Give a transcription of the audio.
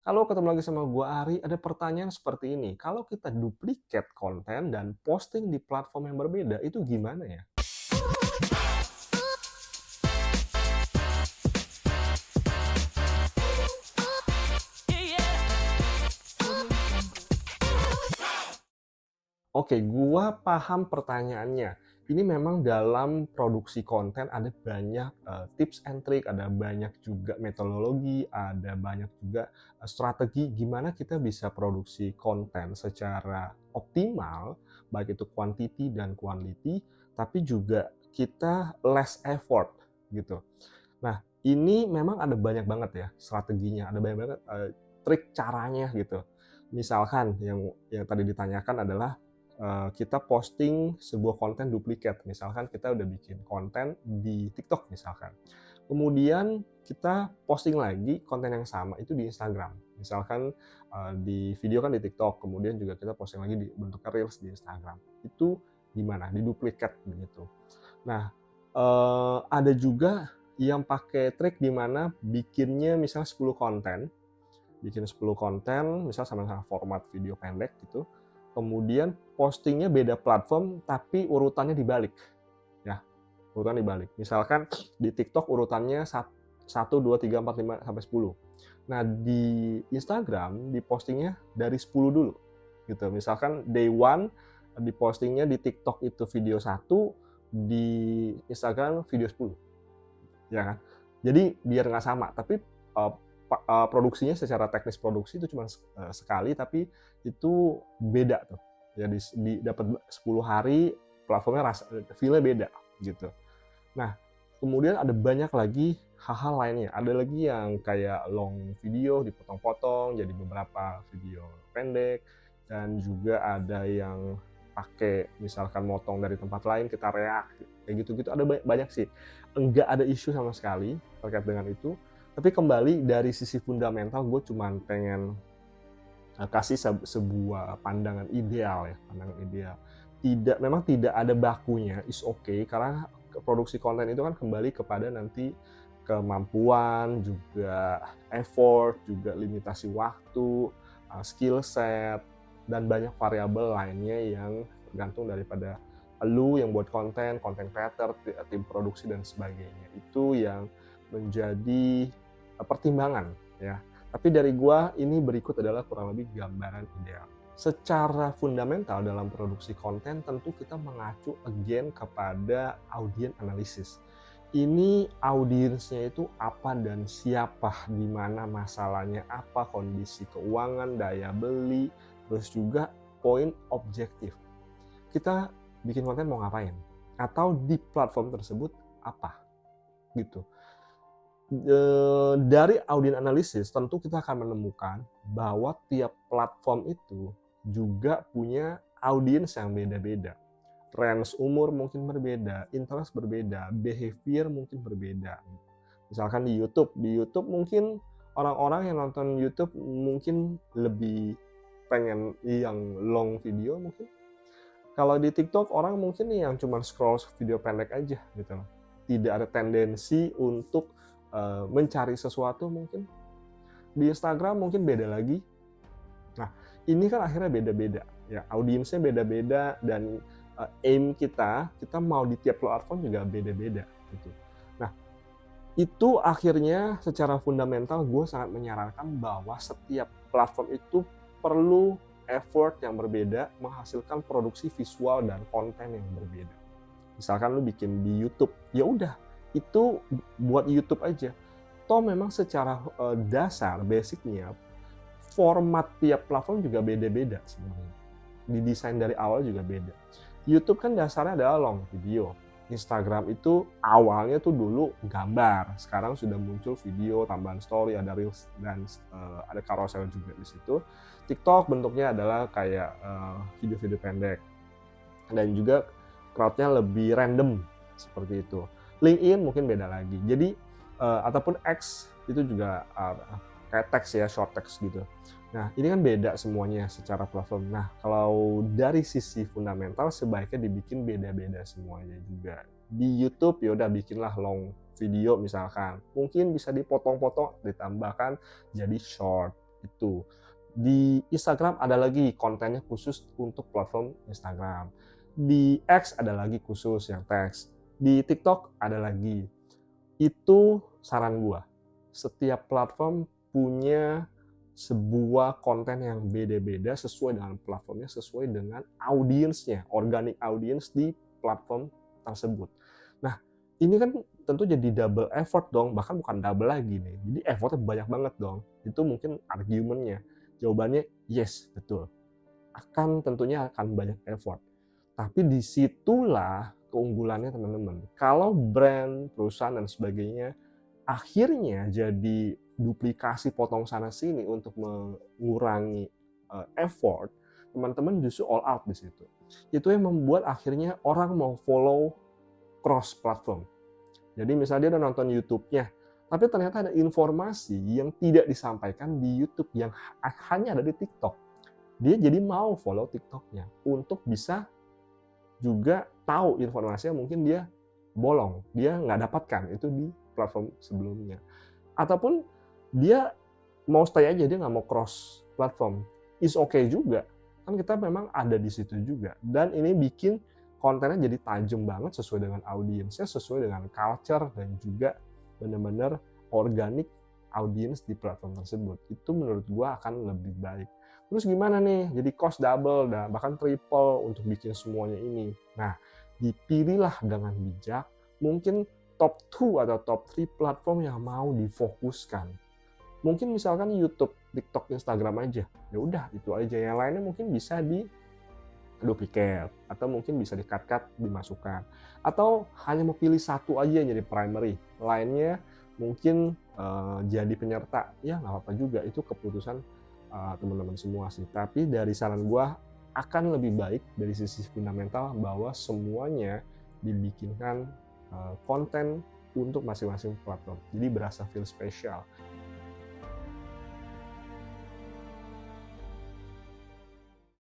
Halo, ketemu lagi sama gua Ari. Ada pertanyaan seperti ini. Kalau kita duplikat konten dan posting di platform yang berbeda, itu gimana ya? Oke, gua paham pertanyaannya. Ini memang dalam produksi konten ada banyak tips and trick, ada banyak juga metodologi, ada banyak juga strategi gimana kita bisa produksi konten secara optimal, baik itu quantity dan quality, tapi juga kita less effort gitu. Nah, ini memang ada banyak banget ya strateginya, ada banyak banget trik caranya gitu. Misalkan yang tadi ditanyakan adalah kita posting sebuah konten duplikat. Misalkan kita udah bikin konten di TikTok misalkan. Kemudian kita posting lagi konten yang sama itu di Instagram. Misalkan di video kan di TikTok, kemudian juga kita posting lagi di bentuknya Reels di Instagram. Itu gimana? Diduplikat begitu. Nah, ada juga yang pakai trik di mana bikinnya misalnya 10 konten, bikin 10 konten, misal sama-sama format video pendek gitu, kemudian postingnya beda platform tapi urutannya dibalik, ya, urutan dibalik. Misalkan di TikTok urutannya 1, 2, 3, 4, 5, sampai 10. Nah, di Instagram dipostingnya dari 10 dulu, gitu. Misalkan day one dipostingnya di TikTok itu video 1, di Instagram video 10, ya kan? Jadi biar nggak sama, tapi produksinya secara teknis produksi itu cuma sekali, tapi itu beda tuh. Ya dapat 10 hari platformnya feel-nya beda gitu. Nah, kemudian ada banyak lagi hal-hal lainnya. Ada lagi yang kayak long video dipotong-potong jadi beberapa video pendek, dan juga ada yang pakai misalkan motong dari tempat lain kita react kayak gitu-gitu. Ada banyak sih. Enggak ada isu sama sekali terkait dengan itu. Tapi kembali dari sisi fundamental, gue cuma pengen kasih sebuah pandangan ideal ya, pandangan ideal. Memang tidak ada bakunya, is okay, karena produksi konten itu kan kembali kepada nanti kemampuan, juga effort, juga limitasi waktu, skill set, dan banyak variabel lainnya yang tergantung daripada lu yang buat konten, content creator, tim produksi dan sebagainya. Itu yang menjadi pertimbangan ya. Tapi dari gua ini berikut adalah kurang lebih gambaran ideal. Secara fundamental dalam produksi konten tentu kita mengacu again kepada audience analysis. Ini audiensnya itu apa dan siapa, di mana masalahnya apa, kondisi keuangan, daya beli, terus juga poin objektif. Kita bikin konten mau ngapain? Atau di platform tersebut apa? Gitu. Dari audience analysis tentu kita akan menemukan bahwa tiap platform itu juga punya audiens yang beda-beda. Range umur mungkin berbeda, interest berbeda, behavior mungkin berbeda. Misalkan di YouTube mungkin orang-orang yang nonton YouTube mungkin lebih pengen yang long video mungkin. Kalau di TikTok orang mungkin yang cuma scroll video pendek aja gitu. Tidak ada tendensi untuk mencari sesuatu mungkin. Di Instagram mungkin beda lagi. Nah, ini kan akhirnya beda-beda ya, audiensnya beda-beda, dan aim kita mau di tiap platform juga beda-beda gitu. Nah, itu akhirnya secara fundamental gue sangat menyarankan bahwa setiap platform itu perlu effort yang berbeda menghasilkan produksi visual dan konten yang berbeda. Misalkan lu bikin di YouTube, ya udah itu buat YouTube aja. Toh memang secara dasar basicnya format tiap platform juga beda-beda sebenarnya. Didesain dari awal juga beda. YouTube kan dasarnya adalah long video. Instagram itu awalnya tuh dulu gambar, sekarang sudah muncul video, tambahan story, ada reels, dan ada carousel juga di situ. TikTok bentuknya adalah kayak video-video pendek, dan juga crowd-nya lebih random seperti itu. LinkedIn mungkin beda lagi. Jadi ataupun X itu juga kayak teks ya, short text gitu. Nah, ini kan beda semuanya secara platform. Nah, kalau dari sisi fundamental sebaiknya dibikin beda-beda semuanya juga. Di YouTube ya udah bikinlah long video misalkan. Mungkin bisa dipotong-potong, ditambahkan jadi short. Itu. Di Instagram ada lagi kontennya khusus untuk platform Instagram. Di X ada lagi khusus yang teks. Di TikTok ada lagi. Itu saran gua. Setiap platform punya sebuah konten yang beda-beda sesuai dengan platformnya, sesuai dengan audiensnya, organic audience di platform tersebut. Nah, ini kan tentu jadi double effort dong, bahkan bukan double lagi nih. Jadi effortnya banyak banget dong. Itu mungkin argumennya. Jawabannya yes, betul. Tentunya akan banyak effort. Tapi disitulah keunggulannya teman-teman. Kalau brand, perusahaan, dan sebagainya akhirnya jadi duplikasi potong sana sini untuk mengurangi effort, teman-teman justru all out di situ. Itu yang membuat akhirnya orang mau follow cross platform. Jadi misalnya dia udah nonton YouTube-nya, tapi ternyata ada informasi yang tidak disampaikan di YouTube yang hanya ada di TikTok. Dia jadi mau follow TikTok-nya untuk bisa juga tahu informasi yang mungkin dia bolong, dia nggak dapatkan itu di platform sebelumnya. Ataupun dia mau stay aja, dia nggak mau cross platform, is okay juga. Kan kita memang ada di situ juga. Dan ini bikin kontennya jadi tajam banget sesuai dengan audiensnya, sesuai dengan culture, dan juga benar-benar organik audiens di platform tersebut. Itu menurut gua akan lebih baik. Terus gimana nih? Jadi cost double, dan bahkan triple untuk bikin semuanya ini. Nah, dipilihlah dengan bijak, mungkin top 2 atau top 3 platform yang mau difokuskan. Mungkin misalkan YouTube, TikTok, Instagram aja. Ya udah, itu aja. Yang lainnya mungkin bisa di duplicate, atau mungkin bisa di-cut, dimasukkan. Atau hanya mau pilih satu aja yang jadi primary. Lainnya mungkin jadi penyerta. Ya nggak apa-apa juga, itu keputusan teman-teman semua sih. Tapi dari saran gua akan lebih baik dari sisi fundamental bahwa semuanya dibikinkan konten untuk masing-masing platform. Jadi berasa feel spesial.